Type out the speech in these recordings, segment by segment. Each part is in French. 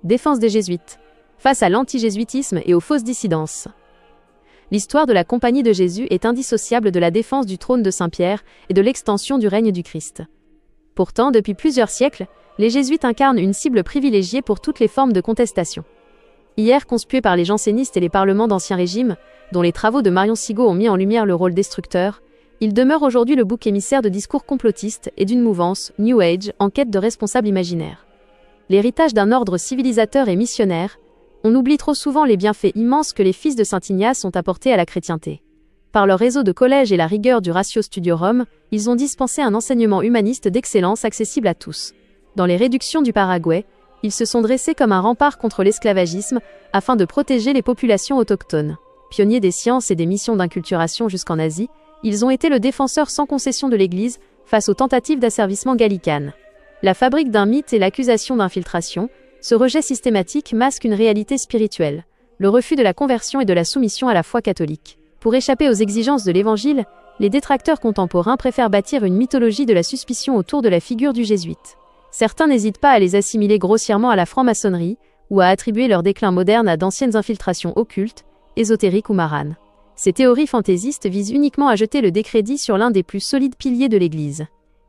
Défense des jésuites. Face à l'anti-jésuitisme et aux fausses dissidences. L'histoire de la Compagnie de Jésus est indissociable de la défense du trône de Saint-Pierre et de l'extension du règne du Christ. Pourtant, depuis plusieurs siècles, les jésuites incarnent une cible privilégiée pour toutes les formes de contestation. Hier conspués par les jansénistes et les parlements d'Ancien Régime, dont les travaux de Marion Sigaud ont mis en lumière le rôle destructeur, il demeure aujourd'hui le bouc émissaire de discours complotistes et d'une mouvance, New Age, en quête de responsables imaginaires. L'héritage d'un ordre civilisateur et missionnaire, on oublie trop souvent les bienfaits immenses que les fils de Saint Ignace ont apportés à la chrétienté. Par leur réseau de collèges et la rigueur du Ratio Studiorum, ils ont dispensé un enseignement humaniste d'excellence accessible à tous. Dans les réductions du Paraguay, ils se sont dressés comme un rempart contre l'esclavagisme afin de protéger les populations autochtones. Pionniers des sciences et des missions d'inculturation jusqu'en Asie, ils ont été le défenseur sans concession de l'Église face aux tentatives d'asservissement gallicanes. La fabrique d'un mythe et l'accusation d'infiltration, ce rejet systématique masque une réalité spirituelle, le refus de la conversion et de la soumission à la foi catholique. Pour échapper aux exigences de l'Évangile, les détracteurs contemporains préfèrent bâtir une mythologie de la suspicion autour de la figure du jésuite. Certains n'hésitent pas à les assimiler grossièrement à la franc-maçonnerie ou à attribuer leur déclin moderne à d'anciennes infiltrations occultes, ésotériques ou maranes. Ces théories fantaisistes visent uniquement à jeter le décrédit sur l'un des plus solides piliers de l'Église.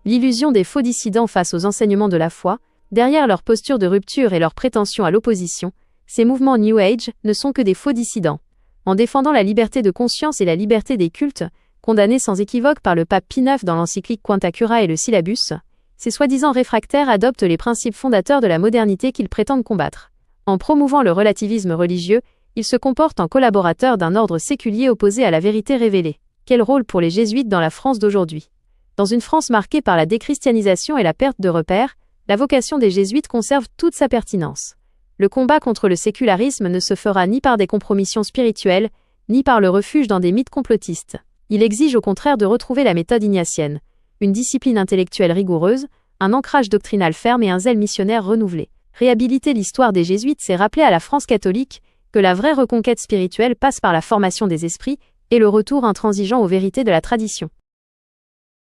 L'illusion des faux dissidents face aux enseignements de la foi, derrière leur posture de rupture et leur prétention à l'opposition, ces mouvements New Age ne sont que des faux dissidents. En défendant la liberté de conscience et la liberté des cultes, condamnés sans équivoque par le pape Pie IX dans l'encyclique Quanta Cura et le Syllabus, ces soi-disant réfractaires adoptent les principes fondateurs de la modernité qu'ils prétendent combattre. En promouvant le relativisme religieux, ils se comportent en collaborateurs d'un ordre séculier opposé à la vérité révélée. Quel rôle pour les jésuites dans la France d'aujourd'hui? Dans une France marquée par la déchristianisation et la perte de repères, la vocation des jésuites conserve toute sa pertinence. Le combat contre le sécularisme ne se fera ni par des compromissions spirituelles, ni par le refuge dans des mythes complotistes. Il exige au contraire de retrouver la méthode ignatienne, une discipline intellectuelle rigoureuse, un ancrage doctrinal ferme et un zèle missionnaire renouvelé. Réhabiliter l'histoire des jésuites, c'est rappeler à la France catholique que la vraie reconquête spirituelle passe par la formation des esprits et le retour intransigeant aux vérités de la tradition.